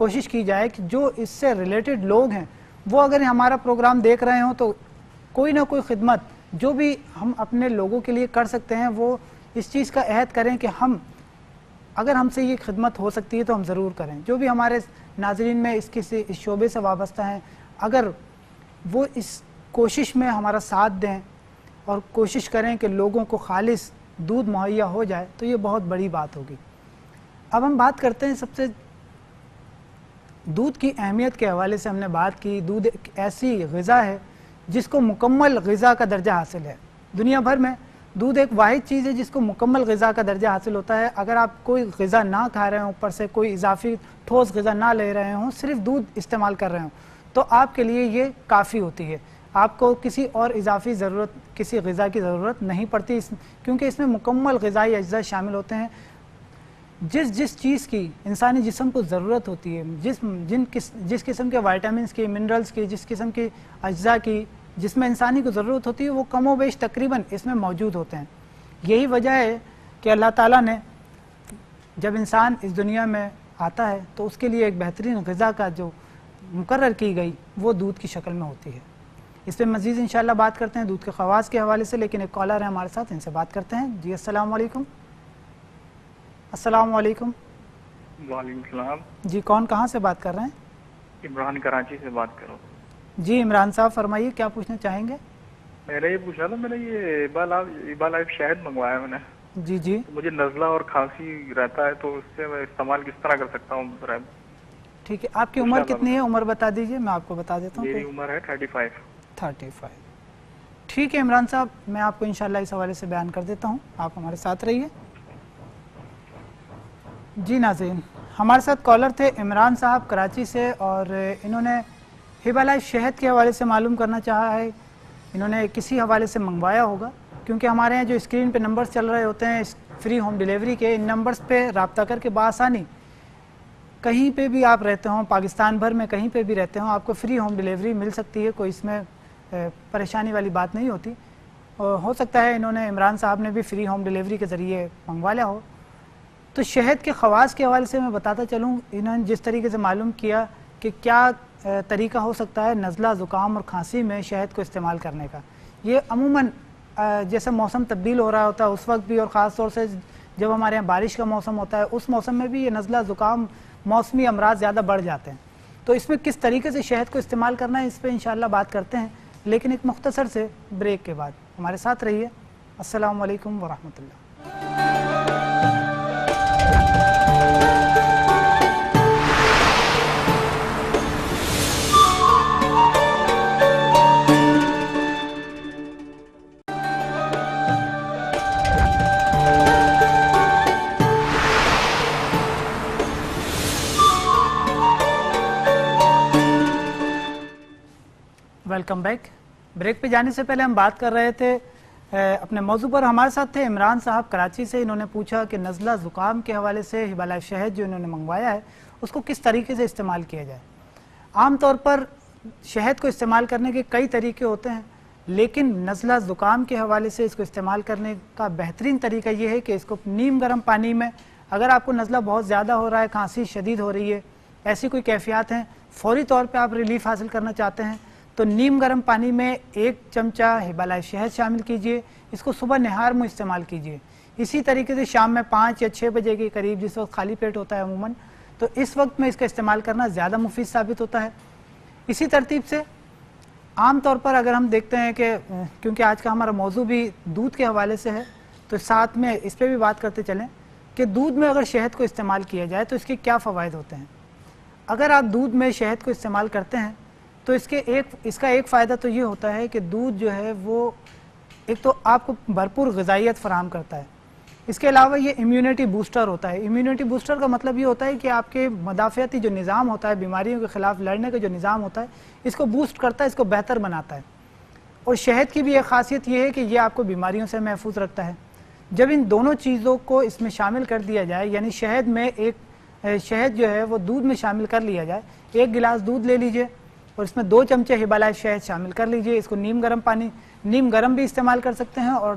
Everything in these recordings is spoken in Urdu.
کوشش کی جائے کہ جو اس سے ریلیٹڈ لوگ ہیں وہ اگر ہمارا پروگرام دیکھ رہے ہوں تو کوئی نہ کوئی خدمت جو بھی ہم اپنے لوگوں کے لیے کر سکتے ہیں وہ اس چیز کا عہد کریں کہ ہم اگر ہم سے یہ خدمت ہو سکتی ہے تو ہم ضرور کریں. جو بھی ہمارے ناظرین میں اس شعبے سے وابستہ ہیں اگر وہ اس کوشش میں ہمارا ساتھ دیں اور کوشش کریں کہ لوگوں کو خالص دودھ مہیا ہو جائے تو یہ بہت بڑی بات ہوگی. اب ہم بات کرتے ہیں سب سے دودھ کی اہمیت کے حوالے سے. ہم نے بات کی دودھ ایک ایسی غذا ہے جس کو مکمل غذا کا درجہ حاصل ہے. دنیا بھر میں دودھ ایک واحد چیز ہے جس کو مکمل غذا کا درجہ حاصل ہوتا ہے. اگر آپ کوئی غذا نہ کھا رہے ہوں, اوپر سے کوئی اضافی ٹھوس غذا نہ لے رہے ہوں, صرف دودھ استعمال کر رہے ہوں تو آپ کے لیے یہ کافی ہوتی ہے. آپ کو کسی اور اضافی کسی غذا کی ضرورت نہیں پڑتی کیونکہ اس میں مکمل غذائی اجزاء شامل ہوتے ہیں. جس چیز کی انسانی جسم کو ضرورت ہوتی ہے, جس قسم کے وائٹامنس کی, منرلز کی, جس قسم کی اجزاء کی جس میں انسانی کو ضرورت ہوتی ہے وہ کم و بیش تقریباً اس میں موجود ہوتے ہیں. یہی وجہ ہے کہ اللہ تعالیٰ نے جب انسان اس دنیا میں آتا ہے تو اس کے لیے ایک بہترین غذا کا جو مقرر کی گئی وہ دودھ کی شکل میں ہوتی ہے. اس پہ مزید انشاءاللہ بات کرتے ہیں دودھ کے خواص کے حوالے سے, لیکن ایک کالر ہے ہمارے ساتھ, ان سے بات کرتے ہیں. جی السلام علیکم. السلام علیکم. وعلیکم السلام. جی کون کہاں سے بات کر رہے ہیں؟ عمران کراچی سے بات کر رہا ہوں. جی عمران صاحب فرمائیے کیا پوچھنا چاہیں گے؟ میں نے یہ پوچھا تھا, میں نے یہ ایبا لائف شہد منگوایا میں نے. جی جی. مجھے نزلہ اور کھانسی رہتا ہے تو اس سے میں استعمال کس طرح کر سکتا ہوں؟ ٹھیک ہے, آپ کی عمر کتنی ہے؟ عمر بتا دیجئے, میں آپ کو بتا دیتا ہوں. میری عمر ہے 35. ٹھیک ہے عمران صاحب, میں آپ کو انشاءاللہ اس حوالے سے بیان کر دیتا ہوں, آپ ہمارے ساتھ رہیے. جی ناظرین, ہمارے ساتھ کالر تھے عمران صاحب کراچی سے, اور انہوں نے ہیبا لائف شہد کے حوالے سے معلوم کرنا چاہا ہے. انہوں نے کسی حوالے سے منگوایا ہوگا کیونکہ ہمارے یہاں جو اسکرین پہ نمبرز چل رہے ہوتے ہیں فری ہوم ڈیلیوری کے, ان نمبرز پہ رابطہ کر کے بآسانی کہیں پہ بھی آپ رہتے ہوں, پاکستان بھر میں کہیں پہ بھی رہتے ہوں, آپ کو فری ہوم ڈیلیوری مل سکتی ہے. کوئی اس میں پریشانی والی بات نہیں ہوتی. ہو سکتا ہے انہوں نے عمران صاحب نے بھی فری ہوم ڈیلیوری کے ذریعے منگوا لیا ہو. تو شہد کے خواص کے حوالے سے میں بتاتا چلوں, انہوں نے جس طریقے سے معلوم کیا کہ کیا طریقہ ہو سکتا ہے نزلہ, زکام اور کھانسی میں شہد کو استعمال کرنے کا. یہ عموماً جیسے موسم تبدیل ہو رہا ہوتا ہے اس وقت بھی, اور خاص طور سے جب ہمارے یہاں بارش کا موسم ہوتا ہے اس موسم میں بھی یہ نزلہ, زکام, موسمی امراض زیادہ بڑھ جاتے ہیں. تو اس میں کس طریقے سے شہد کو استعمال کرنا ہے اس پہ انشاءاللہ بات کرتے ہیں, لیکن ایک مختصر سے بریک کے بعد. ہمارے ساتھ رہیے. السلام علیکم ورحمۃ اللہ. Welcome back. بریک پہ جانے سے پہلے ہم بات کر رہے تھے اپنے موضوع پر. ہمارے ساتھ تھے عمران صاحب کراچی سے. انہوں نے پوچھا کہ نزلہ زکام کے حوالے سے ہیبا لائف شہد جو انہوں نے منگوایا ہے اس کو کس طریقے سے استعمال کیا جائے. عام طور پر شہد کو استعمال کرنے کے کئی طریقے ہوتے ہیں, لیکن نزلہ زکام کے حوالے سے اس کو استعمال کرنے کا بہترین طریقہ یہ ہے کہ اس کو نیم گرم پانی میں, اگر آپ کو نزلہ بہت زیادہ ہو رہا ہے, کھانسی شدید ہو رہی ہے, ایسی کوئی کیفیات ہیں, فوری طور پہ آپ ریلیف حاصل کرنا چاہتے ہیں, تو نیم گرم پانی میں 1 چمچہ ہیبا لائف شہد شامل کیجئے. اس کو صبح نہار میں استعمال کیجئے. اسی طریقے سے شام میں 5 یا 6 بجے کے قریب, جس وقت خالی پیٹ ہوتا ہے عموماً, تو اس وقت میں اس کا استعمال کرنا زیادہ مفید ثابت ہوتا ہے. اسی ترتیب سے عام طور پر اگر ہم دیکھتے ہیں کہ کیونکہ آج کا ہمارا موضوع بھی دودھ کے حوالے سے ہے تو ساتھ میں اس پہ بھی بات کرتے چلیں کہ دودھ میں اگر شہد کو استعمال کیا جائے تو اس کے کیا فوائد ہوتے ہیں. اگر آپ دودھ میں شہد کو استعمال کرتے ہیں تو اس کا ایک فائدہ تو یہ ہوتا ہے کہ دودھ جو ہے وہ ایک تو آپ کو بھرپور غذائیت فراہم کرتا ہے. اس کے علاوہ یہ امیونٹی بوسٹر ہوتا ہے. امیونٹی بوسٹر کا مطلب یہ ہوتا ہے کہ آپ کے مدافعتی جو نظام ہوتا ہے, بیماریوں کے خلاف لڑنے کا جو نظام ہوتا ہے, اس کو بوسٹ کرتا ہے, اس کو بہتر بناتا ہے. اور شہد کی بھی ایک خاصیت یہ ہے کہ یہ آپ کو بیماریوں سے محفوظ رکھتا ہے. جب ان دونوں چیزوں کو اس میں شامل کر دیا جائے, یعنی شہد جو ہے وہ دودھ میں شامل کر لیا جائے, 1 گلاس دودھ لے لیجئے اور اس میں 2 چمچے ہیبا لائف شہد شامل کر لیجئے. اس کو نیم گرم بھی استعمال کر سکتے ہیں اور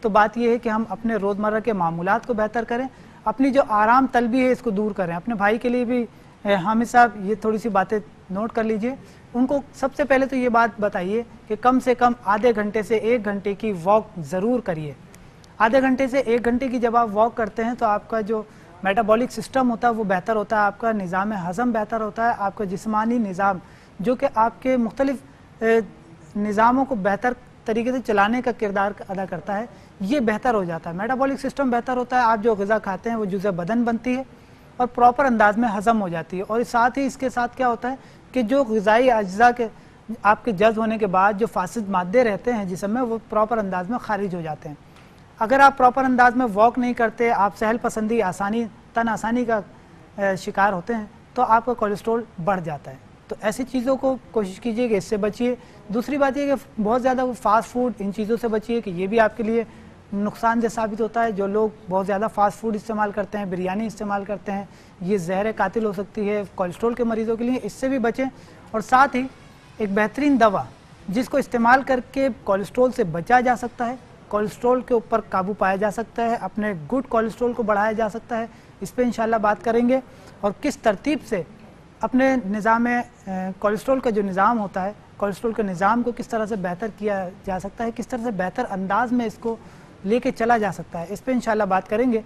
تو بات یہ ہے کہ ہم اپنے روزمرہ کے معمولات کو بہتر کریں, اپنی جو آرام طلبی ہے اس کو دور کریں. اپنے بھائی کے لیے بھی حامد صاحب یہ تھوڑی سی باتیں نوٹ کر لیجئے. ان کو سب سے پہلے تو یہ بات بتائیے کہ کم سے کم آدھے گھنٹے سے 1 گھنٹے کی واک ضرور کریے. آدھے گھنٹے سے 1 گھنٹے کی جب آپ واک کرتے ہیں تو آپ کا جو میٹابولک سسٹم ہوتا ہے وہ بہتر ہوتا ہے, آپ کا نظام ہضم بہتر ہوتا ہے, آپ کا جسمانی نظام جو کہ آپ کے مختلف نظاموں کو بہتر طریقے سے چلانے کا کردار ادا کرتا ہے یہ بہتر ہو جاتا ہے. میٹابولک سسٹم بہتر ہوتا ہے, آپ جو غذا کھاتے ہیں وہ جزء بدن بنتی ہے اور پراپر انداز میں ہضم ہو جاتی ہے. اور ساتھ ہی اس کے ساتھ کیا ہوتا ہے کہ جو غذائی اجزاء کے آپ کے جذب ہونے کے بعد جو فاسد مادے رہتے ہیں جسم میں وہ پراپر انداز میں خارج ہو جاتے ہیں. اگر آپ پراپر انداز میں واک نہیں کرتے, آپ سہل پسندی تن آسانی کا شکار ہوتے ہیں تو آپ کا کولیسٹرول بڑھ جاتا ہے. تو ایسی چیزوں کو کوشش کیجئے کہ اس سے بچیے. دوسری بات یہ کہ بہت زیادہ فاسٹ فوڈ ان چیزوں سے بچیے کہ یہ بھی آپ کے لیے نقصان دہ ثابت ہوتا ہے. جو لوگ بہت زیادہ فاسٹ فوڈ استعمال کرتے ہیں, بریانی استعمال کرتے ہیں, یہ زہر قاتل ہو سکتی ہے کولیسٹرول کے مریضوں کے لیے, اس سے بھی بچیں. اور ساتھ ہی ایک بہترین دوا جس کو استعمال کر کے کولیسٹرول سے بچا جا سکتا ہے, کولیسٹرول کے اوپر قابو پایا جا سکتا ہے, اپنے گڈ کولیسٹرول کو بڑھایا جا سکتا ہے, اس پہ انشاءاللہ بات کریں گے. اور کس ترتیب سے اپنے نظام کولیسٹرول کا جو نظام ہوتا ہے, کولیسٹرول کے نظام کو کس طرح سے بہتر کیا جا سکتا ہے, کس طرح سے بہتر انداز میں اس کو لے کے چلا جا سکتا ہے, اس پہ انشاءاللہ بات کریں گے.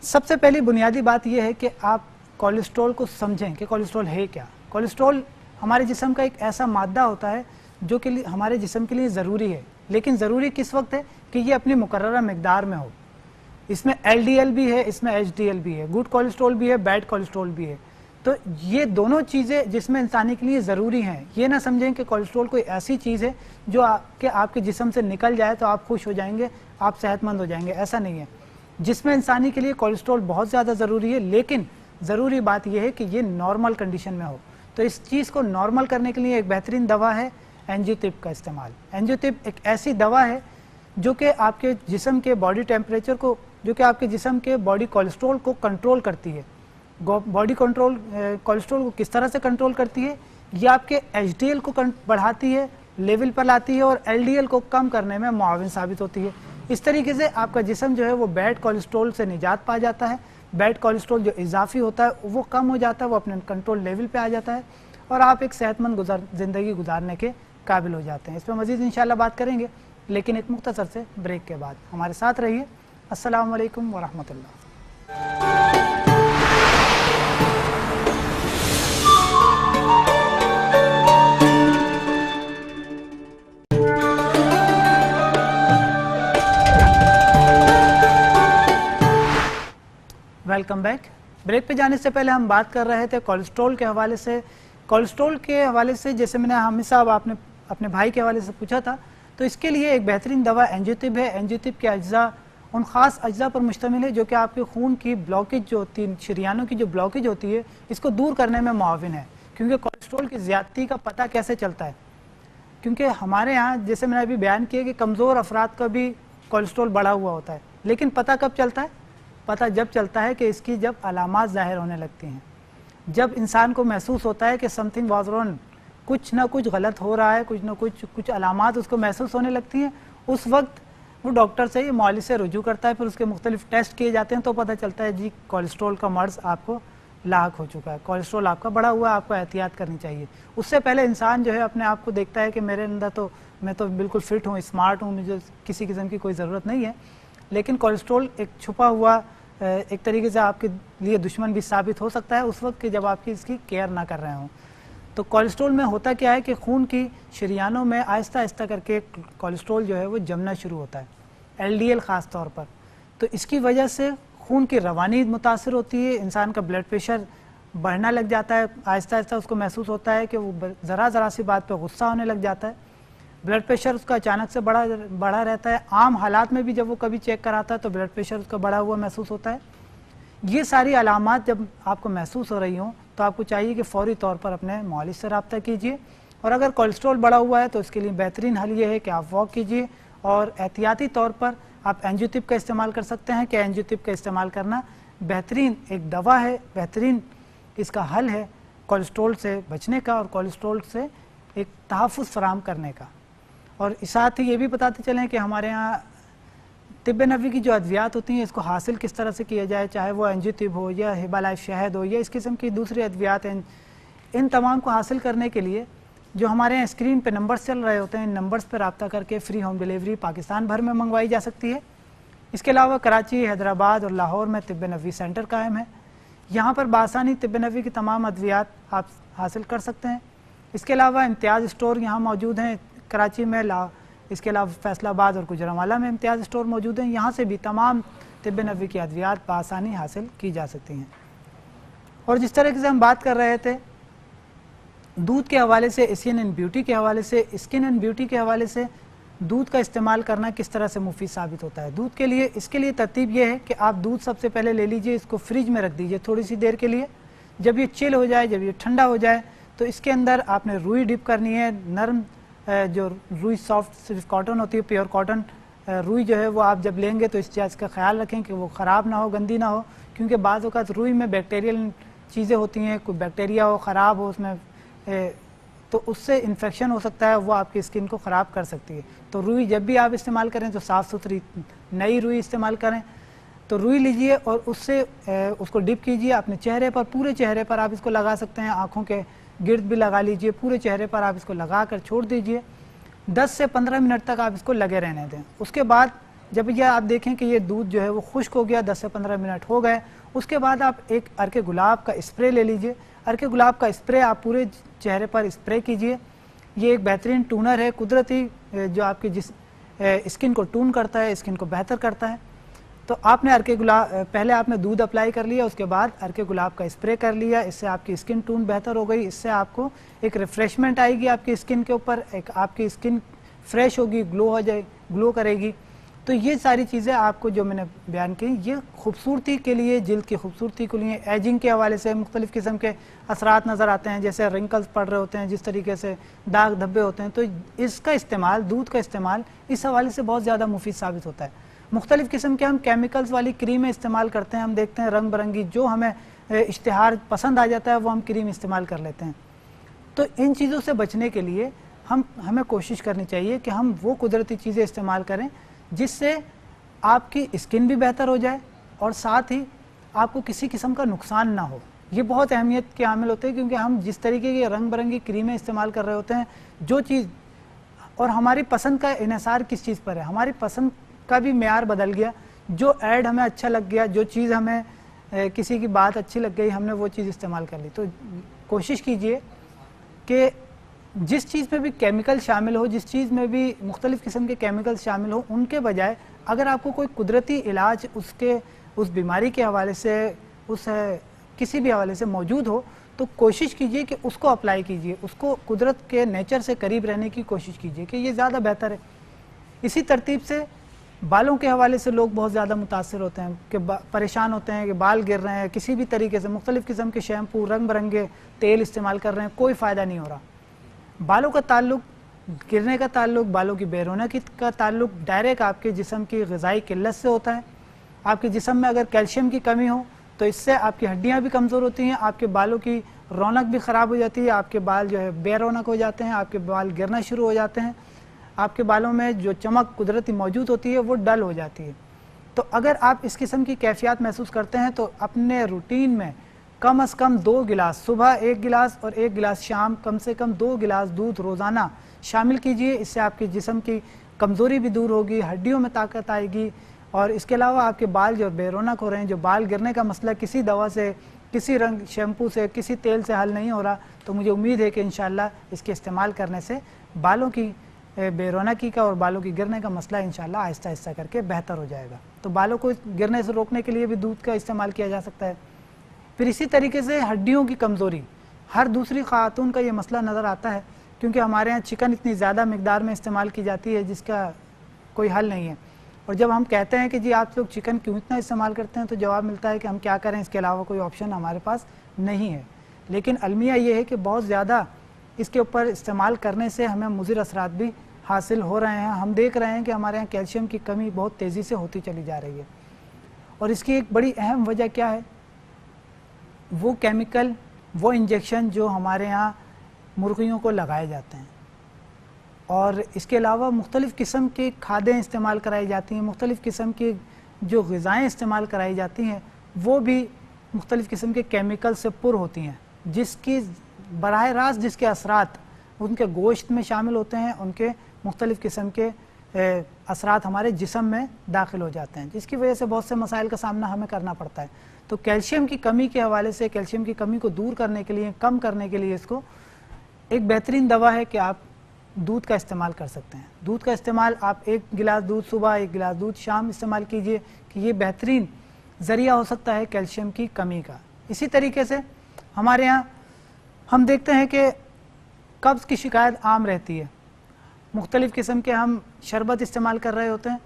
سب سے پہلی بنیادی بات یہ ہے کہ آپ کولیسٹرول کو سمجھیں کہ کولیسٹرول ہے کیا. کولیسٹرول ہمارے جسم کا ایک ایسا مادہ ہوتا ہے جو کہ ہمارے جسم کے لیے ضروری ہے, لیکن ضروری کس وقت ہے کہ یہ اپنی مقررہ مقدار میں ہو. اس میں LDL بھی ہے, اس میں HDL بھی ہے, گڈ کولیسٹرول بھی ہے, بیڈ کولیسٹرول بھی ہے. تو یہ دونوں چیزیں جس میں انسانی کے لیے ضروری ہیں. یہ نہ سمجھیں کہ کولیسٹرول کوئی ایسی چیز ہے جو آپ کے جسم سے نکل جائے تو آپ خوش ہو جائیں گے, آپ صحت مند ہو جائیں گے. ایسا نہیں ہے. جس میں انسانی کے لیے کولیسٹرول بہت زیادہ ضروری ہے, لیکن ضروری بات یہ ہے کہ یہ نارمل کنڈیشن میں ہو. تو اس چیز کو نارمل کرنے کے لیے ایک بہترین دوا ہے اینجیوتیپ کا استعمال. اینجیوتیپ ایک ایسی دوا ہے جو کہ آپ کے جسم کے باڈی ٹیمپریچر کو, جو کہ آپ کے جسم کے باڈی کولیسٹرول کو کنٹرول کرتی ہے. باڈی کنٹرول کولیسٹرول کو کس طرح سے کنٹرول کرتی ہے, یہ آپ کے HDL کو بڑھاتی ہے, لیول پر لاتی ہے, اور LDL کو کم کرنے میں معاون ثابت ہوتی ہے. اس طریقے سے آپ کا جسم جو ہے وہ بیڈ کولیسٹرول سے نجات پا جاتا ہے. بیڈ کولیسٹرول جو اضافی ہوتا ہے وہ کم ہو جاتا ہے, وہ اپنے کنٹرول لیول پہ آ جاتا ہے, اور آپ ایک صحت مند زندگی گزارنے کے قابل ہو جاتے ہیں. اس پہ مزید انشاءاللہ بات کریں گے, لیکن ایک مختصر سے بریک کے بعد. ہمارے ساتھ رہیے. السلام علیکم ورحمۃ اللہ. Welcome back. بریک پہ جانے سے پہلے ہم بات کر رہے تھے کولیسٹرول کے حوالے سے. کولیسٹرول کے حوالے سے جیسے میں نے حامد صاحب آپ نے اپنے بھائی کے حوالے سے پوچھا تھا, تو اس کے لیے ایک بہترین دوا اینجیوتیپ ہے. اینجیوتیپ کے اجزاء ان خاص اجزاء پر مشتمل ہے جو کہ آپ کے خون کی بلاکیج جو ہوتی ہے, شریانوں کی جو بلاکیج ہوتی ہے, اس کو دور کرنے میں معاون ہے. کیونکہ کولیسٹرول کی زیادتی کا پتہ کیسے چلتا ہے, کیونکہ ہمارے ہاں جیسے میں نے ابھی بیان کیا کہ کمزور افراد کا بھی کولیسٹرول بڑھا ہوا ہوتا ہے, لیکن پتہ کب چلتا ہے؟ پتہ جب چلتا ہے کہ اس کی جب علامات ظاہر ہونے لگتی ہیں, جب انسان کو محسوس ہوتا ہے کہ سم تھنگ واز رانگ, کچھ نہ کچھ غلط ہو رہا ہے, کچھ نہ کچھ علامات اس کو محسوس ہونے لگتی ہیں. اس وقت وہ ڈاکٹر سے یا معالج سے رجوع کرتا ہے, پھر اس کے مختلف ٹیسٹ کیے جاتے ہیں, تو پتہ چلتا ہے جی کولیسٹرول کا مرض آپ کو لاحق ہو چکا ہے, کولیسٹرول آپ کا بڑھا ہوا ہے, آپ کو احتیاط کرنی چاہیے. اس سے پہلے انسان جو ہے اپنے آپ کو دیکھتا ہے کہ میرے اندر تو میں تو بالکل فٹ ہوں, اسمارٹ ہوں, مجھے کسی قسم کی کوئی ضرورت نہیں ہے. لیکن کولیسٹرول ایک چھپا ہوا ایک طریقے سے آپ کے لیے دشمن بھی ثابت ہو سکتا ہے اس وقت کہ جب آپ کی اس کی کیئر نہ کر رہے ہوں. تو کولیسٹرول میں ہوتا کیا ہے کہ خون کی شریانوں میں آہستہ آہستہ کر کے کولیسٹرول جو ہے وہ جمنا شروع ہوتا ہے, LDL خاص طور پر. تو اس کی وجہ سے خون کی روانی متاثر ہوتی ہے, انسان کا بلڈ پریشر بڑھنا لگ جاتا ہے, آہستہ آہستہ اس کو محسوس ہوتا ہے کہ وہ ذرا سی بات پہ غصہ ہونے لگ جاتا ہے. بلڈ پریشر اس کا اچانک سے بڑھا رہتا ہے. عام حالات میں بھی جب وہ کبھی چیک کراتا ہے تو بلڈ پریشر اس کا بڑھا ہوا محسوس ہوتا ہے. یہ ساری علامات جب آپ کو محسوس ہو رہی ہوں تو آپ کو چاہیے کہ فوری طور پر اپنے معالج سے رابطہ کیجیے. اور اگر کولیسٹرول بڑھا ہوا ہے تو اس کے لیے بہترین حل یہ ہے کہ آپ واک کیجیے, اور احتیاطی طور پر آپ اینجیوتیپ کا استعمال کر سکتے ہیں. کہ اینجیوتیپ کا استعمال کرنا بہترین ایک دوا ہے, بہترین اس کا حل ہے کولیسٹرول سے بچنے کا اور کولیسٹرول سے ایک تحفظ فراہم کرنے کا. اور ساتھ ہی یہ بھی بتاتے چلیں کہ ہمارے ہاں طب نبوی کی جو ادویات ہوتی ہیں اس کو حاصل کس طرح سے کیا جائے، چاہے وہ انجی طب ہو یا ہبہ لائف شہد ہو یا اس قسم کی دوسری ادویات ہیں، ان تمام کو حاصل کرنے کے لیے جو ہمارے یہاں اسکرین پہ نمبرز چل رہے ہوتے ہیں، ان نمبرز پہ رابطہ کر کے فری ہوم ڈیلیوری پاکستان بھر میں منگوائی جا سکتی ہے۔ اس کے علاوہ کراچی، حیدرآباد اور لاہور میں طب نبوی سینٹر قائم ہے، یہاں پر بآسانی طب نبوی کی تمام ادویات آپ حاصل کر سکتے ہیں۔ اس کے علاوہ امتیاز اسٹور یہاں موجود ہیں کراچی میں، اس کے علاوہ فیصل آباد اور گوجرانوالہ میں امتیاز اسٹور موجود ہیں، یہاں سے بھی تمام طب نبوی کی ادویات بآسانی حاصل کی جا سکتی ہیں۔ اور جس طرح سے ہم بات کر رہے تھے دودھ کے حوالے سے، اسکن اینڈ بیوٹی کے حوالے سے، اسکن اینڈ بیوٹی کے حوالے سے دودھ کا استعمال کرنا کس طرح سے مفید ثابت ہوتا ہے دودھ کے لیے، اس کے لیے ترتیب یہ ہے کہ آپ دودھ سب سے پہلے لے لیجئے، اس کو فریج میں رکھ دیجئے تھوڑی سی دیر کے لیے، جب یہ چل ہو جائے، جب یہ ٹھنڈا ہو جائے تو اس کے اندر آپ نے روئی ڈپ کرنی ہے، نرم جو روئی سافٹ صرف کاٹن ہوتی ہے، پیور کاٹن روئی جو ہے وہ آپ جب لیں گے تو اس چیز کا خیال رکھیں کہ وہ خراب نہ ہو، گندی نہ ہو، کیونکہ بعض اوقات روئی میں بیکٹیریل چیزیں ہوتی ہیں، کوئی بیکٹیریا ہو، خراب ہو اس میں تو اس سے انفیکشن ہو سکتا ہے، وہ آپ کی اسکن کو خراب کر سکتی ہے۔ تو روئی جب بھی آپ استعمال کریں تو صاف ستھری نئی روئی استعمال کریں، تو روئی لیجئے اور اس سے اس کو ڈپ کیجئے اپنے چہرے پر، پورے چہرے پر آپ اس کو لگا سکتے ہیں، آنکھوں کے گرد بھی لگا لیجئے، پورے چہرے پر آپ اس کو لگا کر چھوڑ دیجئے، 10 سے 15 منٹ تک آپ اس کو لگے رہنے دیں۔ اس کے بعد جب یہ آپ دیکھیں کہ یہ دودھ جو ہے وہ خشک ہو گیا، 10 سے 15 منٹ ہو گئے، اس کے بعد آپ ایک عرق گلاب کا اسپرے لے لیجئے، عرق گلاب کا اسپرے آپ پورے چہرے پر اسپرے کیجئے، یہ ایک بہترین ٹونر ہے، قدرتی جو آپ کی اسکن کو ٹون کرتا ہے، اسکن کو بہتر کرتا ہے۔ تو آپ نے عرق گلاب پہلے آپ نے دودھ اپلائی کر لیا، اس کے بعد عرق گلاب کا اسپرے کر لیا، اس سے آپ کی اسکن ٹون بہتر ہو گئی، اس سے آپ کو ایک ریفریشمنٹ آئے گی آپ کی اسکن کے اوپر، ایک آپ کی اسکن فریش ہوگی، گلو کرے گی۔ تو یہ ساری چیزیں آپ کو جو میں نے بیان کی، یہ خوبصورتی کے لیے، جلد کی خوبصورتی کے لیے، ایجنگ کے حوالے سے مختلف قسم کے اثرات نظر آتے ہیں، جیسے رنکلز پڑ رہے ہوتے ہیں، جس طریقے سے داغ دھبے ہوتے ہیں، تو اس کا استعمال، دودھ کا استعمال اس حوالے سے بہت زیادہ مفید ثابت ہوتا ہے۔ مختلف قسم کے ہم کیمیکلز والی کریمیں استعمال کرتے ہیں، ہم دیکھتے ہیں رنگ برنگی جو ہمیں اشتہار پسند آ جاتا ہے وہ ہم کریم استعمال کر لیتے ہیں۔ تو ان چیزوں سے بچنے کے لیے ہمیں کوشش کرنی چاہیے کہ ہم وہ قدرتی چیزیں استعمال کریں جس سے آپ کی اسکن بھی بہتر ہو جائے اور ساتھ ہی آپ کو کسی قسم کا نقصان نہ ہو۔ یہ بہت اہمیت کے عامل ہوتے ہیں، کیونکہ ہم جس طریقے کی رنگ برنگی کریمیں استعمال کر رہے ہوتے ہیں، جو چیز اور ہماری پسند کا انحصار کس چیز پر ہے، ہماری پسند کا بھی معیار بدل گیا، جو ایڈ ہمیں اچھا لگ گیا، جو چیز ہمیں کسی کی بات اچھی لگ گئی، ہم نے وہ چیز استعمال کر لی۔ تو کوشش کیجئے کہ جس چیز میں بھی کیمیکل شامل ہو، جس چیز میں بھی مختلف قسم کے کیمیکل شامل ہو، ان کے بجائے اگر آپ کو کوئی قدرتی علاج اس بیماری کے حوالے سے، اس کسی بھی حوالے سے موجود ہو، تو کوشش کیجئے کہ اس کو اپلائی کیجئے، اس کو قدرت کے نیچر سے قریب رہنے کی کوشش کیجئے کہ یہ زیادہ بہتر ہے۔ اسی ترتیب سے بالوں کے حوالے سے لوگ بہت زیادہ متاثر ہوتے ہیں کہ پریشان ہوتے ہیں کہ بال گر رہے ہیں، کسی بھی طریقے سے مختلف قسم کے شیمپو، رنگ برنگے تیل استعمال کر رہے ہیں، کوئی فائدہ نہیں ہو رہا۔ بالوں کا تعلق، گرنے کا تعلق، بالوں کی بے رونقی کا تعلق ڈائریکٹ آپ کے جسم کی غذائی قلت سے ہوتا ہے۔ آپ کے جسم میں اگر کیلشیم کی کمی ہو تو اس سے آپ کی ہڈیاں بھی کمزور ہوتی ہیں، آپ کے بالوں کی رونق بھی خراب ہو جاتی ہے، آپ کے بال جو ہے بے رونق ہو جاتے ہیں، آپ کے بال گرنا شروع ہو جاتے ہیں، آپ کے بالوں میں جو چمک قدرتی موجود ہوتی ہے وہ ڈل ہو جاتی ہے۔ تو اگر آپ اس قسم کی کیفیات محسوس کرتے ہیں تو اپنے روٹین میں کم از کم 2 گلاس، صبح 1 گلاس اور 1 گلاس شام، کم سے کم 2 گلاس دودھ روزانہ شامل کیجئے۔ اس سے آپ کے جسم کی کمزوری بھی دور ہوگی، ہڈیوں میں طاقت آئے گی، اور اس کے علاوہ آپ کے بال جو بے رونق ہو رہے ہیں، جو بال گرنے کا مسئلہ کسی دوا سے، کسی رنگ شیمپو سے، کسی تیل سے حل نہیں ہو رہا، تو مجھے امید ہے کہ انشاءاللہ اس کے استعمال کرنے سے بالوں کی بے رونقی کا اور بالوں کی گرنے کا مسئلہ انشاءاللہ آہستہ آہستہ کر کے بہتر ہو جائے گا۔ تو بالوں کو گرنے سے روکنے کے لیے بھی دودھ کا استعمال کیا جا سکتا ہے۔ پھر اسی طریقے سے ہڈیوں کی کمزوری، ہر دوسری خاتون کا یہ مسئلہ نظر آتا ہے، کیونکہ ہمارے ہاں چکن اتنی زیادہ مقدار میں استعمال کی جاتی ہے جس کا کوئی حل نہیں ہے، اور جب ہم کہتے ہیں کہ جی آپ لوگ چکن کیوں اتنا استعمال کرتے ہیں تو جواب ملتا ہے کہ ہم کیا کریں، اس کے علاوہ کوئی آپشن ہمارے پاس نہیں ہے۔ لیکن المیہ یہ ہے کہ بہت زیادہ اس کے اوپر استعمال کرنے سے ہمیں مضر اثرات بھی حاصل ہو رہے ہیں۔ ہم دیکھ رہے ہیں کہ ہمارے یہاں کیلشیم کی کمی بہت تیزی سے ہوتی چلی جا رہی ہے، اور اس کی ایک بڑی اہم وجہ کیا ہے؟ وہ کیمیکل، وہ انجیکشن جو ہمارے ہاں مرغیوں کو لگائے جاتے ہیں۔ اور اس کے علاوہ مختلف قسم کی کھادیں استعمال کرائی جاتی ہیں، مختلف قسم کی جو غذائیں استعمال کرائی جاتی ہیں وہ بھی مختلف قسم کے کیمیکل سے پر ہوتی ہیں، جس کی براہ راست جس کے اثرات ان کے گوشت میں شامل ہوتے ہیں، ان کے مختلف قسم کے اثرات ہمارے جسم میں داخل ہو جاتے ہیں، جس کی وجہ سے بہت سے مسائل کا سامنا ہمیں کرنا پڑتا ہے۔ تو کیلشیم کی کمی کے حوالے سے کیلشیم کی کمی کو دور کرنے کے لیے، کم کرنے کے لیے اس کو ایک بہترین دوا ہے کہ آپ دودھ کا استعمال کر سکتے ہیں۔ دودھ کا استعمال آپ 1 گلاس دودھ صبح 1 گلاس دودھ شام استعمال کیجئے کہ یہ بہترین ذریعہ ہو سکتا ہے کیلشیم کی کمی کا۔ اسی طریقے سے ہمارے ہاں ہم دیکھتے ہیں کہ قبض کی شکایت عام رہتی ہے، مختلف قسم کے ہم شربت استعمال کر رہے ہوتے ہیں،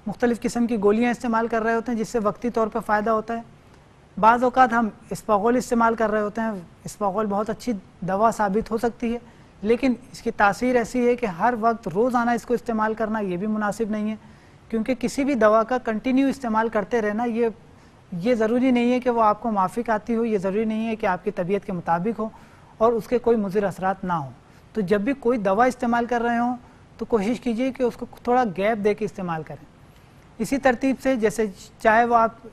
مختلف قسم کی گولیاں استعمال کر رہے ہوتے ہیں جس سے وقتی طور پہ فائدہ ہوتا ہے، بعض اوقات ہم اسپاغول استعمال کر رہے ہوتے ہیں، اسپاغول بہت اچھی دوا ثابت ہو سکتی ہے، لیکن اس کی تاثیر ایسی ہے کہ ہر وقت روزانہ اس کو استعمال کرنا یہ بھی مناسب نہیں ہے، کیونکہ کسی بھی دوا کا کنٹینیو استعمال کرتے رہنا یہ ضروری نہیں ہے کہ وہ آپ کو موافق آتی ہو، یہ ضروری نہیں ہے کہ آپ کی طبیعت کے مطابق ہو اور اس کے کوئی مضر اثرات نہ ہوں۔ تو جب بھی کوئی دوا استعمال کر رہے ہوں تو کوشش کیجئے کہ اس کو تھوڑا گیپ دے کے استعمال کریں۔ اسی ترتیب سے جیسے چاہے وہ آپ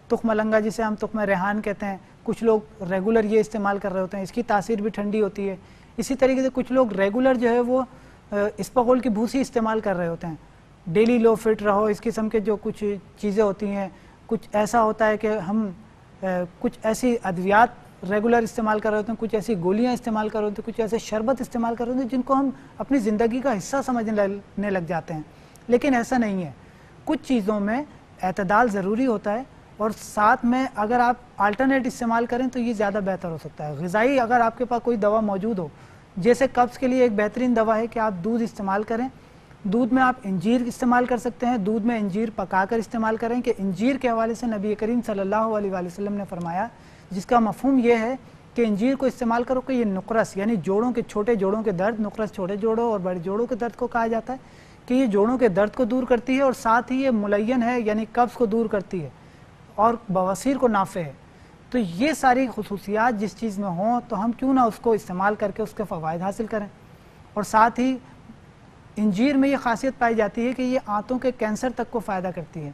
تخم لنگا جسے ہم تخم ریحان کہتے ہیں، کچھ لوگ ریگولر یہ استعمال کر رہے ہوتے ہیں، اس کی تاثیر بھی ٹھنڈی ہوتی ہے۔ اسی طریقے سے کچھ لوگ ریگولر جو ہے وہ اسپاغول کی بھوسی استعمال کر رہے ہوتے ہیں، ڈیلی لو فٹ رہو، اس قسم کے جو کچھ چیزیں ہوتی ہیں، کچھ ایسا ہوتا ہے کہ ہم کچھ ایسی ادویات ریگولر استعمال کر رہے ہوتے ہیں، کچھ ایسی گولیاں استعمال کر رہے ہوتے ہیں، کچھ ایسے شربت استعمال کر رہے ہوتے ہیں جن کو ہم اپنی زندگی کا حصہ سمجھنے لگ جاتے ہیں، لیکن ایسا نہیں ہے۔ کچھ چیزوں میں اعتدال ضروری ہوتا ہے اور ساتھ میں اگر آپ آلٹرنیٹ استعمال کریں تو یہ زیادہ بہتر ہو سکتا ہے۔ غذائی اگر آپ کے پاس کوئی دوا موجود ہو، جیسے قبض کے لیے ایک بہترین دوا ہے کہ آپ دودھ استعمال کریں، دودھ میں آپ انجیر استعمال کر سکتے ہیں، دودھ میں انجیر پکا کر استعمال کریں کہ انجیر کے حوالے سے نبی کریم صلی اللہ علیہ وآلہ وسلم نے فرمایا، جس کا مفہوم یہ ہے کہ انجیر کو استعمال کرو کہ یہ نقرس یعنی جوڑوں کے چھوٹے جوڑوں کے درد، نقرس چھوٹے جوڑوں اور بڑے جوڑوں کے درد کو کہا جاتا ہے کہ یہ جوڑوں کے درد کو دور کرتی ہے اور ساتھ ہی یہ ملین ہے یعنی قبض کو دور کرتی ہے اور بواسیر کو نافع ہے۔ تو یہ ساری خصوصیات جس چیز میں ہوں تو ہم کیوں نہ اس کو استعمال کر کے اس کے فوائد حاصل کریں۔ اور ساتھ ہی انجیر میں یہ خاصیت پائی جاتی ہے کہ یہ آنتوں کے کینسر تک کو فائدہ کرتی ہے،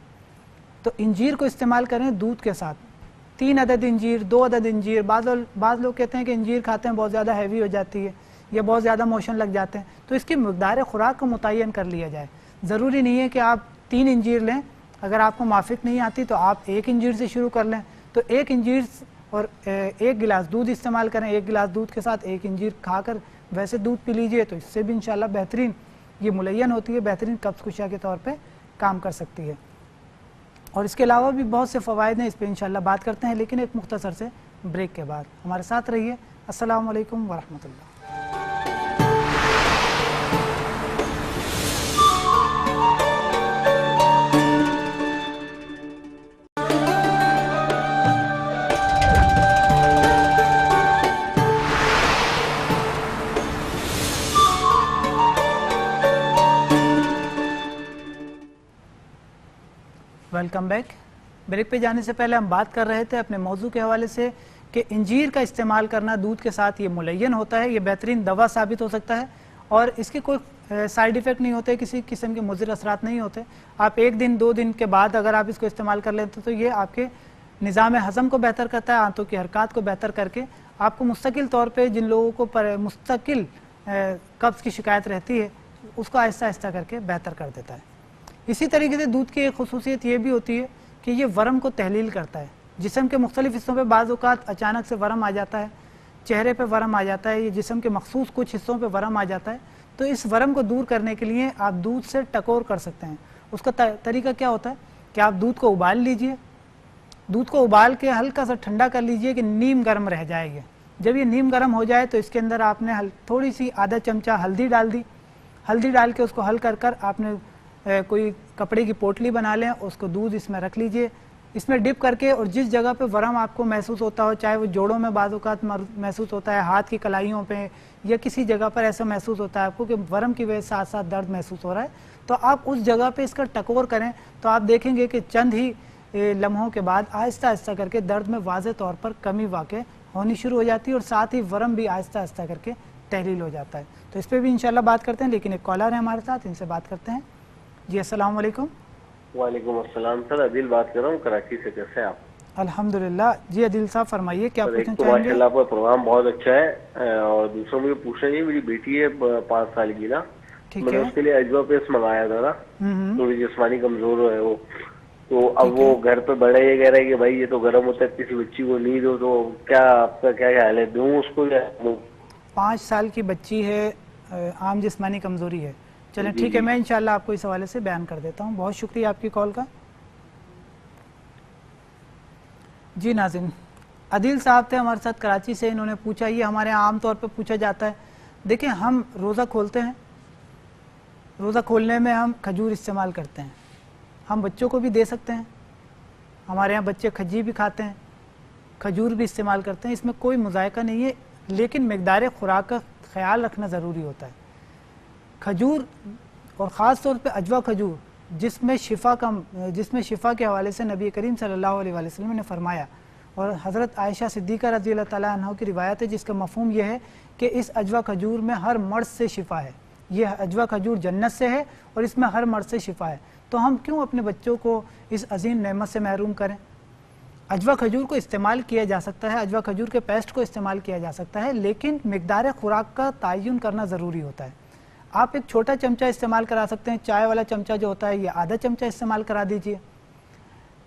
تو انجیر کو استعمال کریں دودھ کے ساتھ، 3 عدد انجیر، 2 عدد انجیر۔ بعض لوگ کہتے ہیں کہ انجیر کھاتے ہیں بہت زیادہ ہیوی ہو جاتی ہے یا بہت زیادہ موشن لگ جاتے ہیں، تو اس کی مقدار خوراک کو متعین کر لیا جائے۔ ضروری نہیں ہے کہ آپ 3 انجیر لیں، اگر آپ کو موافق نہیں آتی تو آپ 1 انجیر سے شروع کر لیں، تو 1 انجیر اور 1 گلاس دودھ استعمال کریں، 1 گلاس دودھ کے ساتھ 1 انجیر کھا کر ویسے دودھ پی لیجئے، تو اس سے بھی انشاءاللہ بہترین یہ ملین ہوتی ہے، بہترین قبض کشا کے طور پہ کام کر سکتی ہے۔ اور اس کے علاوہ بھی بہت سے فوائد ہیں، اس پہ انشاءاللہ بات کرتے ہیں، لیکن ایک مختصر سے بریک کے بعد ہمارے ساتھ رہیے۔ السلام علیکم ورحمۃ اللہ۔ Welcome back. بریک پہ جانے سے پہلے ہم بات کر رہے تھے اپنے موضوع کے حوالے سے کہ انجیر کا استعمال کرنا دودھ کے ساتھ یہ ملین ہوتا ہے، یہ بہترین دوا ثابت ہو سکتا ہے اور اس کے کوئی سائیڈ ایفیکٹ نہیں ہوتے، کسی قسم کے مضر اثرات نہیں ہوتے۔ آپ 1 دن 2 دن کے بعد اگر آپ اس کو استعمال کر لیتے تو یہ آپ کے نظام ہضم کو بہتر کرتا ہے، آنتوں کی حرکات کو بہتر کر کے آپ کو مستقل طور پہ جن لوگوں کو مستقل قبض کی شکایت رہتی ہے اس کو آہستہ آہستہ کر کے بہتر کر دیتا ہے۔ اسی طریقے سے دودھ کی ایک خصوصیت یہ بھی ہوتی ہے کہ یہ ورم کو تحلیل کرتا ہے۔ جسم کے مختلف حصوں پہ بعض اوقات اچانک سے ورم آ جاتا ہے، چہرے پہ ورم آ جاتا ہے، یہ جسم کے مخصوص کچھ حصوں پہ ورم آ جاتا ہے، تو اس ورم کو دور کرنے کے لیے آپ دودھ سے ٹکور کر سکتے ہیں۔ اس کا طریقہ کیا ہوتا ہے کہ آپ دودھ کو ابال لیجئے، دودھ کو ابال کے ہلکا سا ٹھنڈا کر لیجئے کہ نیم گرم رہ جائے گا۔ جب یہ نیم گرم ہو جائے تو اس کے اندر آپ نے تھوڑی سی آدھا چمچہ ہلدی ڈال دی، ہلدی ڈال کے اس کو حل کر کر آپ نے کوئی کپڑے کی پوٹلی بنا لیں، اس کو دودھ اس میں رکھ لیجئے، اس میں ڈپ کر کے، اور جس جگہ پہ ورم آپ کو محسوس ہوتا ہو، چاہے وہ جوڑوں میں بعض اوقات محسوس ہوتا ہے، ہاتھ کی کلائیوں پہ یا کسی جگہ پر ایسا محسوس ہوتا ہے آپ کو کہ ورم کی وجہ سے ساتھ ساتھ درد محسوس ہو رہا ہے، تو آپ اس جگہ پہ اس کا ٹکور کریں تو آپ دیکھیں گے کہ چند ہی لمحوں کے بعد آہستہ آہستہ کر کے درد میں واضح طور پر کمی واقع ہونی شروع ہو جاتی ہے اور ساتھ ہی ورم بھی آہستہ آہستہ کر کے تحلیل ہو جاتا ہے. تو اس پہ بھی انشاءاللہ بات کرتے ہیں, لیکن ایک کالر ہے ہمارے ساتھ, ان سے بات کرتے ہیں. جی السلام علیکم. وعلیکم السلام سر, عدیل بات کر رہا ہوں کراچی سے. کیسے ہیں آپ؟ الحمدللہ. جی عدیل صاحب فرمائیے کیا سر, ایک پوچھنا تو چاہیں گے؟ ماشاءاللہ آپ کا پروگرام بہت اچھا ہے, اور دوسرا مجھے پوچھنا یہ, میری بیٹی ہے 5 سال کی نا, ٹھیک میں نے ہے. اس کے لیے اجوا پیسٹ منگایا تھا نا, تھوڑی جسمانی کمزور ہے وہ, تو اب وہ گھر پہ بڑا یہ کہہ رہا ہے کہ بھائی یہ تو گرم ہوتا ہے, کسی بچی کو نہیں دو, تو کیا آپ کا کیا خیال ہے, دوں اس کو یا دوں؟ 5 سال کی بچی ہے, عام جسمانی کمزوری ہے. چلیں جی ٹھیک ہے, جی میں انشاءاللہ آپ کو اس حوالے سے بیان کر دیتا ہوں. بہت شکریہ آپ کی کال کا. جی ناظرین, عدیل صاحب تھے ہمارے ساتھ کراچی سے, انہوں نے پوچھا, یہ ہمارے یہاں عام طور پہ پوچھا جاتا ہے. دیکھیں ہم روزہ کھولتے ہیں, روزہ کھولنے میں ہم کھجور استعمال کرتے ہیں, ہم بچوں کو بھی دے سکتے ہیں, ہمارے یہاں بچے کھجی بھی کھاتے ہیں, کھجور بھی استعمال کرتے ہیں, اس میں کوئی مذائقہ نہیں ہے, لیکن مقدار خوراک کا خیال رکھنا ضروری ہوتا ہے. کھجور اور خاص طور پہ اجوا کھجور جس میں شفا کے حوالے سے نبی کریم صلی اللہ علیہ وسلم نے فرمایا, اور حضرت عائشہ صدیقہ رضی اللہ تعالیٰ عنہ کی روایت ہے جس کا مفہوم یہ ہے کہ اس اجوا کھجور میں ہر مرض سے شفا ہے. یہ اجوا کھجور جنت سے ہے اور اس میں ہر مرض سے شفا ہے. تو ہم کیوں اپنے بچوں کو اس عظیم نعمت سے محروم کریں؟ اجوا کھجور کو استعمال کیا جا سکتا ہے, اجوا کھجور کے پیسٹ کو استعمال کیا جا سکتا ہے, لیکن مقدار خوراک کا تعین کرنا ضروری ہوتا ہے. آپ ایک چھوٹا چمچہ استعمال کرا سکتے ہیں, چائے والا چمچہ جو ہوتا ہے یہ آدھا چمچہ استعمال کرا دیجئے,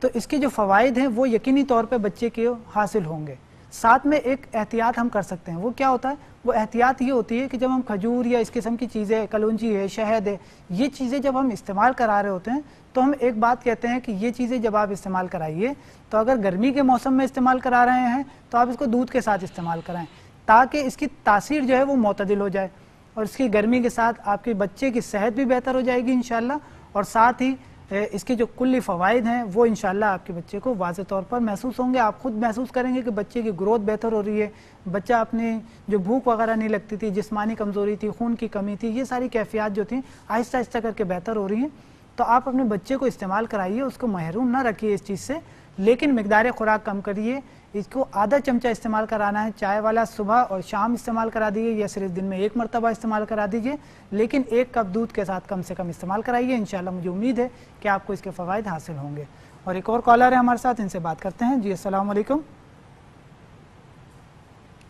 تو اس کے جو فوائد ہیں وہ یقینی طور پہ بچے کے حاصل ہوں گے. ساتھ میں ایک احتیاط ہم کر سکتے ہیں, وہ کیا ہوتا ہے؟ وہ احتیاط یہ ہوتی ہے کہ جب ہم کھجور یا اس قسم کی چیزیں, کلونجی ہے, شہد ہے, یہ چیزیں جب ہم استعمال کرا رہے ہوتے ہیں تو ہم ایک بات کہتے ہیں کہ یہ چیزیں جب آپ استعمال کرائیے تو اگر گرمی کے موسم میں استعمال کرا رہے ہیں تو آپ اس کو دودھ کے ساتھ استعمال کرائیں, تاکہ اس کی تاثیر جو ہے وہ معتدل ہو جائے, اور اس کی گرمی کے ساتھ آپ کے بچے کی صحت بھی بہتر ہو جائے گی انشاءاللہ, اور ساتھ ہی اس کے جو کلی فوائد ہیں وہ انشاءاللہ آپ کے بچے کو واضح طور پر محسوس ہوں گے. آپ خود محسوس کریں گے کہ بچے کی گروتھ بہتر ہو رہی ہے, بچہ اپنی جو بھوک وغیرہ نہیں لگتی تھی, جسمانی کمزوری تھی, خون کی کمی تھی, یہ ساری کیفیات جو تھیں آہستہ آہستہ کر کے بہتر ہو رہی ہیں. تو آپ اپنے بچے کو استعمال کرائیے, اس کو محروم نہ رکھیے اس چیز سے, لیکن مقدار خوراک کم کریے. اس کو آدھا چمچہ استعمال کرانا ہے, چائے والا صبح اور شام استعمال کرا دیجیے, یا صرف دن میں 1 مرتبہ استعمال کرا دیجیے, لیکن 1 کپ دودھ کے ساتھ کم سے کم استعمال کرائیے. انشاءاللہ مجھے امید ہے کہ آپ کو اس کے فوائد حاصل ہوں گے. اور ایک اور کالر ہے ہمارے ساتھ, ان سے بات کرتے ہیں. جی السلام علیکم.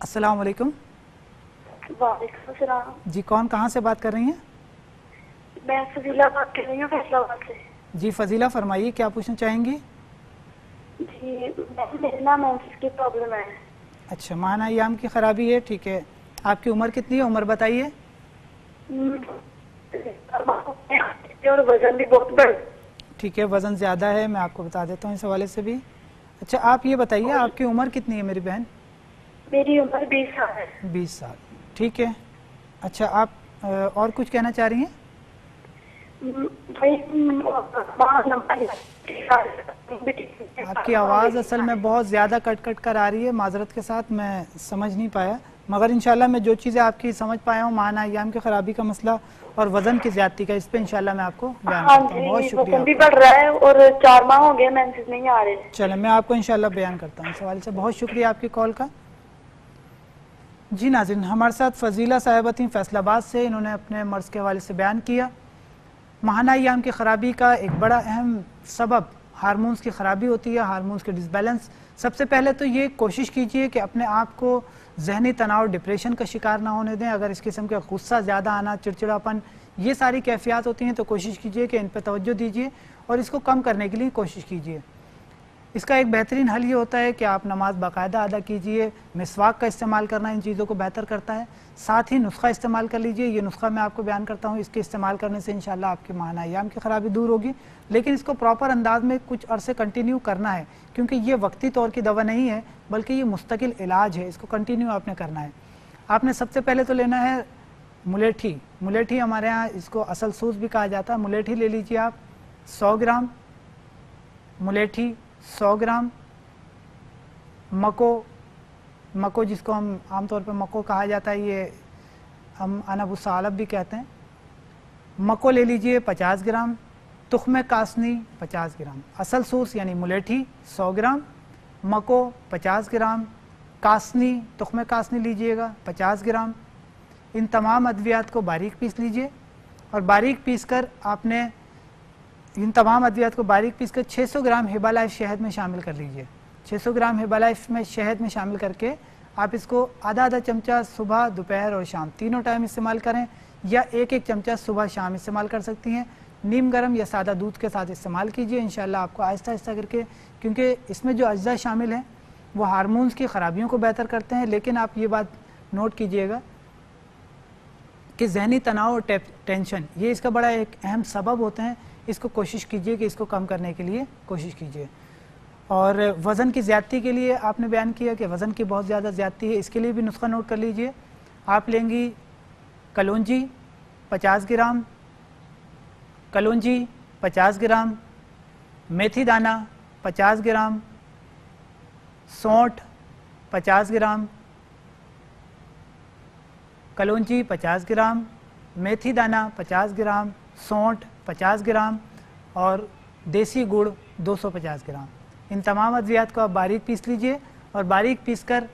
السلام علیکم. وعلیکم السلام. جی کون کہاں سے بات کر رہی ہیں؟ میں فضیلہ بات کر رہی ہوں فیصلہ آباد سے. جی فضیلہ فرمائیے کیا پوچھنا چاہیں گی؟ جی میرے نا مینسز کی پرابلم ہے. اچھا, ماہانہ ایام کی خرابی ہے, ٹھیک ہے. آپ کی عمر کتنی ہے, عمر بتائیے. اور وزن بھی بہت بڑھ. ٹھیک ہے, وزن زیادہ ہے, میں آپ کو بتا دیتا ہوں اس حوالے سے بھی. اچھا آپ یہ بتائیے آپ کی عمر کتنی ہے میری بہن؟ میری عمر 20 سال ہے. 20 سال, ٹھیک ہے. اچھا آپ اور کچھ کہنا چاہ رہی ہیں؟ آپ کی آواز اصل میں بہت زیادہ کٹ کٹ کر آ رہی ہے, معذرت کے ساتھ میں سمجھ نہیں پایا, مگر انشاءاللہ میں جو چیزیں آپ کی سمجھ پایا ہوں, ماہانہ ایام کی خرابی کا مسئلہ اور وزن کی زیادتی کا, اس پہ انشاءاللہ میں آپ کو بیان کرتا ہوں. بہت شکریہ. وزن بھی بڑھ رہا ہے اور 4 ماہ ہو گئے مینسز نہیں آ رہے. چلیں میں آپ کو انشاءاللہ بیان کرتا ہوں اس حوالے سے. بہت شکریہ آپ کی کال کا. جی ناظرین, ہمارے ساتھ فضیلہ صاحبہ تھیں فیصل آباد سے, انہوں نے اپنے مرض کے حوالے سے بیان کیا. ماہانہ ایام کی خرابی کا ایک بڑا اہم سبب ہارمونز کی خرابی ہوتی ہے, ہارمونز کے ڈس بیلنس. سب سے پہلے تو یہ کوشش کیجئے کہ اپنے آپ کو ذہنی تناؤ, ڈپریشن کا شکار نہ ہونے دیں. اگر اس قسم کا غصہ زیادہ آنا, چڑچڑاپن, یہ ساری کیفیات ہوتی ہیں تو کوشش کیجئے کہ ان پہ توجہ دیجئے اور اس کو کم کرنے کے لیے کوشش کیجئے. اس کا ایک بہترین حل یہ ہوتا ہے کہ آپ نماز باقاعدہ ادا کیجئے. مسواک کا استعمال کرنا ان چیزوں کو بہتر کرتا ہے. ساتھ ہی نسخہ استعمال کر لیجئے, یہ نسخہ میں آپ کو بیان کرتا ہوں, اس کے استعمال کرنے سے انشاءاللہ آپ کے ماہانہ ایام کی خرابی دور ہوگی. لیکن اس کو پراپر انداز میں کچھ عرصے کنٹینیو کرنا ہے, کیونکہ یہ وقتی طور کی دوا نہیں ہے بلکہ یہ مستقل علاج ہے. اس کو کنٹینیو آپ نے کرنا ہے. آپ نے سب سے پہلے تو لینا ہے ملیٹھی. ملیٹھی ہمارے ہاں اس کو اصل سوز بھی کہا جاتا ہے. ملیٹھی لے لیجئے آپ 100 گرام ملیٹھی, 100 گرام مکو جس کو ہم عام طور پہ مکو کہا جاتا ہے, یہ ہم عنب ثعلب بھی کہتے ہیں. مکو لے لیجئے 50 گرام, تخم کاسنی 50 گرام. اصل سوس یعنی ملیٹھی 100 گرام, مکو 50 گرام, کاسنی تخم کاسنی لیجئے گا 50 گرام, ان تمام ادویات کو باریک پیس لیجئے اور باریک پیس کر آپ نے ان تمام ادویات کو باریک پیس کر 600 گرام ہیبا لائف شہد میں شامل کر لیجئے. 600 گرام ہیبا لائف میں شہد میں شامل کر کے آپ اس کو آدھا چمچہ صبح دوپہر اور شام تینوں ٹائم استعمال کریں یا ایک چمچہ صبح شام استعمال کر سکتی ہیں. نیم گرم یا سادہ دودھ کے ساتھ استعمال کیجئے. انشاءاللہ آپ کو آہستہ آہستہ کر کے، کیونکہ اس میں جو اجزاء شامل ہیں وہ ہارمونز کی خرابیوں کو بہتر کرتے ہیں، لیکن آپ یہ بات نوٹ کیجئے گا کہ ذہنی تناؤ اور ٹینشن یہ اس کا بڑا ایک اہم سبب ہوتے ہیں. اس کو کوشش کیجئے کہ اس کو کم کرنے کے لیے کوشش کیجئے. اور وزن کی زیادتی کے لیے آپ نے بیان کیا کہ وزن کی بہت زیادہ زیادتی ہے، اس کے لیے بھی نسخہ نوٹ کر لیجئے. آپ لیں گی کلونجی 50 گرام، کلونجی 50 گرام، میتھی دانہ 50 گرام، سونٹ 50 گرام، کلونجی 50 گرام، میتھی دانہ 50 گرام، سونٹ 50 گرام اور دیسی گڑ 250 گرام. ان تمام ادویات کو آپ باریک پیس لیجئے اور باریک پیس کر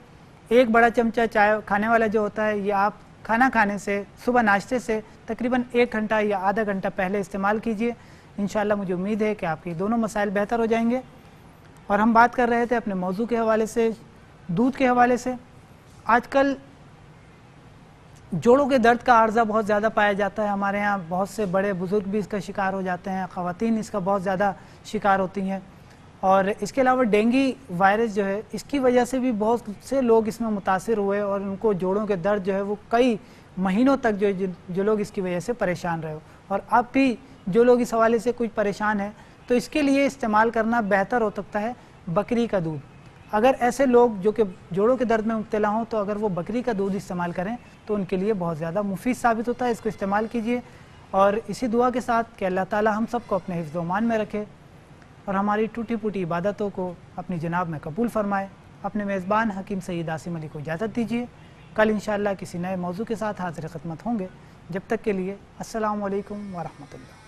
ایک بڑا چمچہ چائے کھانے والا جو ہوتا ہے یہ آپ کھانا کھانے سے صبح ناشتے سے تقریباً 1 گھنٹہ یا آدھا گھنٹہ پہلے استعمال کیجئے. انشاءاللہ مجھے امید ہے کہ آپ کے دونوں مسائل بہتر ہو جائیں گے. اور ہم بات کر رہے تھے اپنے موضوع کے حوالے سے، دودھ کے حوالے سے. آج کل جوڑوں کے درد کا عارضہ بہت زیادہ پایا جاتا ہے. ہمارے ہاں بہت سے بڑے بزرگ بھی اس کا شکار ہو جاتے ہیں، خواتین اس کا بہت زیادہ شکار ہوتی ہیں. اور اس کے علاوہ ڈینگی وائرس جو ہے اس کی وجہ سے بھی بہت سے لوگ اس میں متاثر ہوئے اور ان کو جوڑوں کے درد جو ہے وہ کئی مہینوں تک جو لوگ اس کی وجہ سے پریشان رہے. اور اب بھی جو لوگ اس حوالے سے کچھ پریشان ہیں تو اس کے لیے استعمال کرنا بہتر ہو سکتا ہے بکری کا دودھ. اگر ایسے لوگ جو کہ جوڑوں کے درد میں مبتلا ہوں تو اگر وہ بکری کا دودھ استعمال کریں تو ان کے لیے بہت زیادہ مفید ثابت ہوتا ہے. اس کو استعمال کیجئے اور اسی دعا کے ساتھ کہ اللہ تعالی ہم سب کو اپنے حفظ و امان میں رکھے اور ہماری ٹوٹی پھوٹی عبادتوں کو اپنی جناب میں قبول فرمائے. اپنے میزبان حکیم سید عاصم علی کو اجازت دیجیے. کل انشاءاللہ کسی نئے موضوع کے ساتھ حاضر خدمت ہوں گے. جب تک کے لیے السلام علیکم ورحمۃ اللہ.